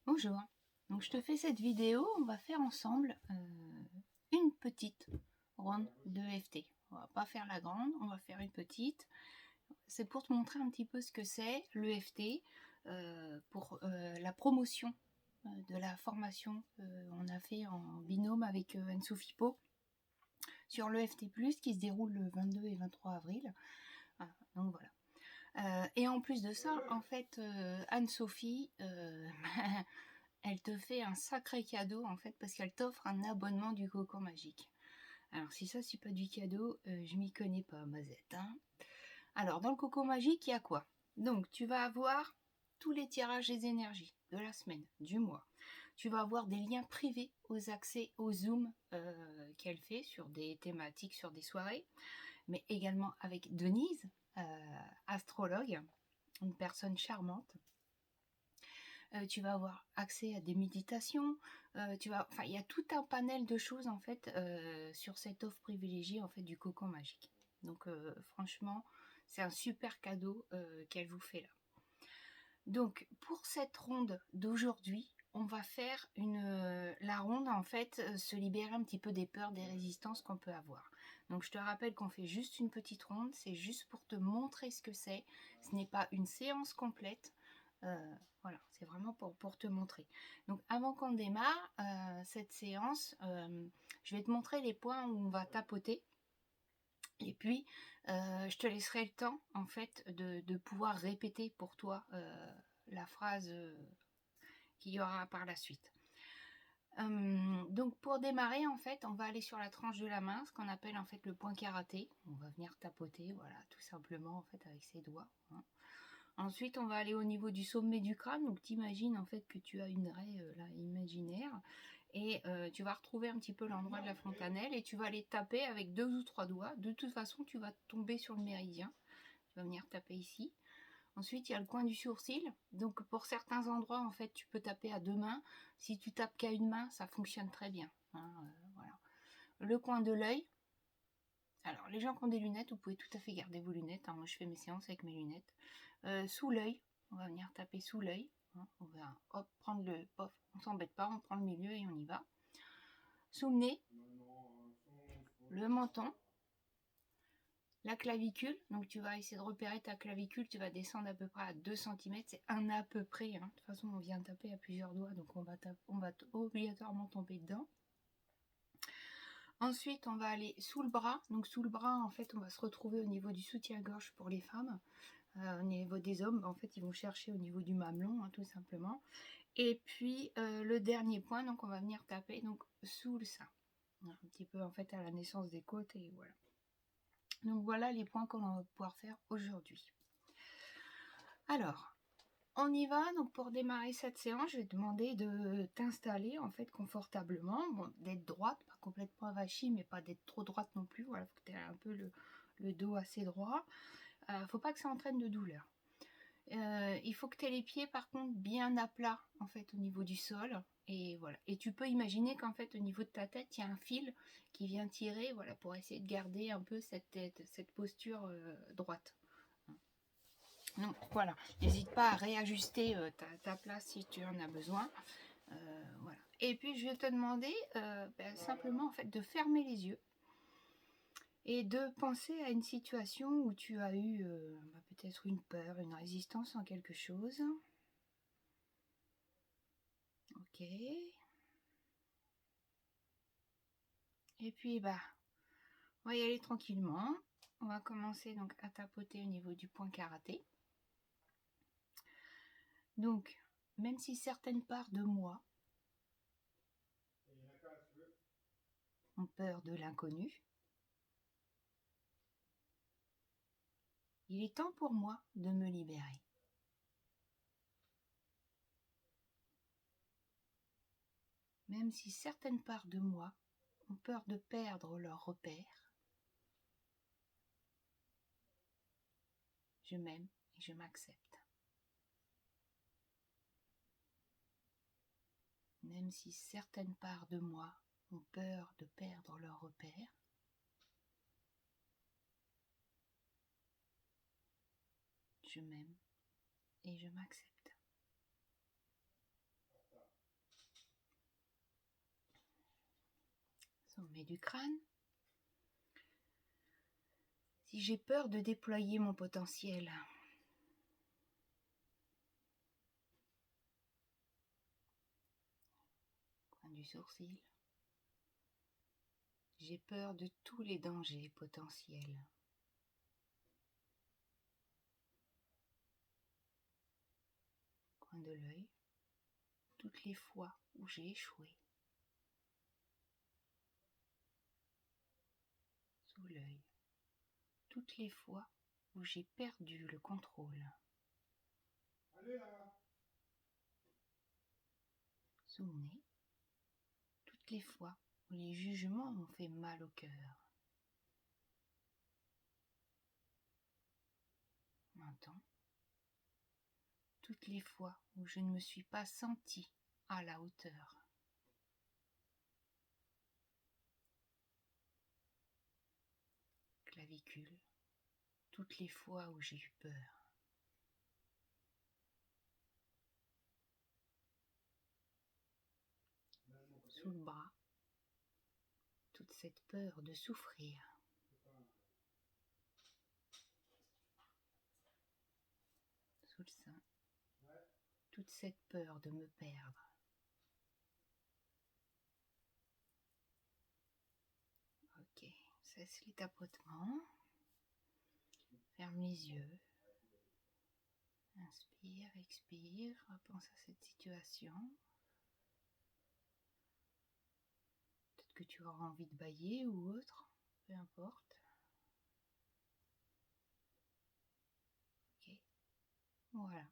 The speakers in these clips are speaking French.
Bonjour, donc je te fais cette vidéo, on va faire ensemble une petite ronde de EFT. On va pas faire la grande, on va faire une petite. C'est pour te montrer un petit peu ce que c'est l'EFT pour la promotion de la formation on a fait en binôme avec Anne-Sophie Pau sur l'EFT+, qui se déroule le 22 et 23 avril. Donc voilà. Et en plus de ça, en fait, Anne-Sophie, elle te fait un sacré cadeau, en fait, parce qu'elle t'offre un abonnement du Cocon Magique. Alors, si ça, c'est pas du cadeau, je m'y connais pas, Mazette. Hein. Alors, dans le Cocon Magique, il y a quoi? Donc, tu vas avoir tous les tirages des énergies de la semaine, du mois. Tu vas avoir des liens privés aux accès au Zoom qu'elle fait sur des thématiques, sur des soirées, mais également avec Denise, astrologue, une personne charmante. Tu vas avoir accès à des méditations, il y a tout un panel de choses en fait sur cette offre privilégiée en fait du Cocon Magique. Donc franchement, c'est un super cadeau qu'elle vous fait là. Donc pour cette ronde d'aujourd'hui, on va faire la ronde en fait, se libérer un petit peu des peurs, des résistances qu'on peut avoir. Donc je te rappelle qu'on fait juste une petite ronde, c'est juste pour te montrer ce que c'est. Ce n'est pas une séance complète. Voilà, c'est vraiment pour te montrer. Donc avant qu'on démarre cette séance, je vais te montrer les points où on va tapoter. Et puis, je te laisserai le temps, en fait, de pouvoir répéter pour toi la phrase qu'il y aura par la suite. Donc, pour démarrer, en fait, on va aller sur la tranche de la main, ce qu'on appelle en fait le point karaté. On va venir tapoter, voilà, tout simplement, en fait, avec ses doigts. Hein. Ensuite, on va aller au niveau du sommet du crâne. Donc, t'imagines en fait que tu as une raie là, imaginaire et tu vas retrouver un petit peu l'endroit de la fontanelle et tu vas aller taper avec 2 ou 3 doigts. De toute façon, tu vas tomber sur le méridien. Tu vas venir taper ici. Ensuite, il y a le coin du sourcil. Donc, pour certains endroits, en fait, tu peux taper à 2 mains. Si tu tapes qu'à une main, ça fonctionne très bien. Hein, voilà. Le coin de l'œil. Alors, les gens qui ont des lunettes, vous pouvez tout à fait garder vos lunettes. Hein. Moi, je fais mes séances avec mes lunettes. Sous l'œil, on va venir taper sous l'œil. Hein. On va hop, prendre le... Pof, on s'embête pas, on prend le milieu et on y va. Sous le nez, le menton, la clavicule. Donc, tu vas essayer de repérer ta clavicule. Tu vas descendre à peu près à 2 cm. C'est un à peu près. Hein. De toute façon, on vient taper à plusieurs doigts. Donc, on va obligatoirement tomber dedans. Ensuite, on va aller sous le bras. Donc, sous le bras, en fait, on va se retrouver au niveau du soutien-gorge pour les femmes. Au niveau des hommes, en fait, ils vont chercher au niveau du mamelon, hein, tout simplement. Et puis, le dernier point, donc, on va venir taper donc sous le sein. Un petit peu, en fait, à la naissance des côtes, et voilà. Donc, voilà les points qu'on va pouvoir faire aujourd'hui. Alors, on y va. Donc, pour démarrer cette séance, je vais te demander de t'installer, en fait, confortablement. Bon, d'être droite, pas complètement avachie, mais pas d'être trop droite non plus. Voilà, il faut que tu aies un peu le dos assez droit. Faut pas que ça entraîne de douleur. Il faut que tu aies les pieds par contre bien à plat en fait au niveau du sol. Et voilà. Et tu peux imaginer qu'en fait au niveau de ta tête, il y a un fil qui vient tirer, voilà, pour essayer de garder un peu cette posture droite. Donc voilà. N'hésite pas à réajuster ta place si tu en as besoin. Voilà. Et puis je vais te demander simplement en fait de fermer les yeux. Et de penser à une situation où tu as eu peut-être une peur, une résistance en quelque chose. Ok. Et puis, on va y aller tranquillement. On va commencer donc à tapoter au niveau du point karaté. Donc, même si certaines parts de moi ont peur de l'inconnu, il est temps pour moi de me libérer. Même si certaines parts de moi ont peur de perdre leurs repères, je m'aime et je m'accepte. Même si certaines parts de moi ont peur de perdre leurs repères, je m'aime et je m'accepte. sommet du crâne. Si j'ai peur de déployer mon potentiel, coin du sourcil, j'ai peur de tous les dangers potentiels. Coin de l'œil, toutes les fois où j'ai échoué. Sous l'œil, toutes les fois où j'ai perdu le contrôle. Sous le nez, toutes les fois où les jugements m'ont fait mal au cœur. Menton, toutes les fois où je ne me suis pas sentie à la hauteur. Clavicule, toutes les fois où j'ai eu peur. Sous le bras, toute cette peur de souffrir. Sous le sein, toute cette peur de me perdre. Ok, cesse les tapotements. Ferme les yeux. Inspire, expire, repense à cette situation. Peut-être que tu auras envie de bâiller ou autre, peu importe. Ok, voilà.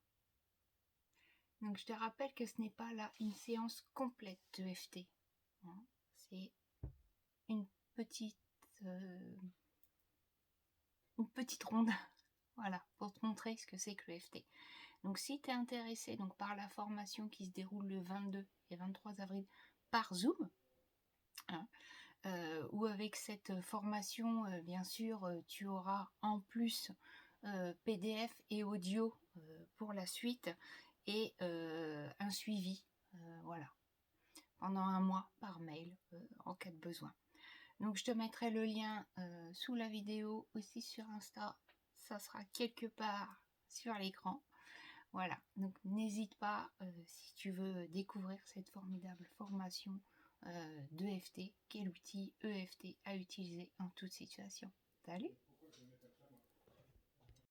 Donc je te rappelle que ce n'est pas là une séance complète de EFT. Hein. C'est une petite ronde, voilà, pour te montrer ce que c'est que le EFT. Donc si tu es intéressé donc, par la formation qui se déroule le 22 et 23 avril par Zoom, hein, ou avec cette formation, bien sûr, tu auras en plus PDF et audio pour la suite et un suivi, voilà, pendant un mois par mail en cas de besoin. Donc je te mettrai le lien sous la vidéo, aussi sur Insta, ça sera quelque part sur l'écran. Voilà, donc n'hésite pas si tu veux découvrir cette formidable formation d'EFT, quel outil EFT à utiliser en toute situation. Salut!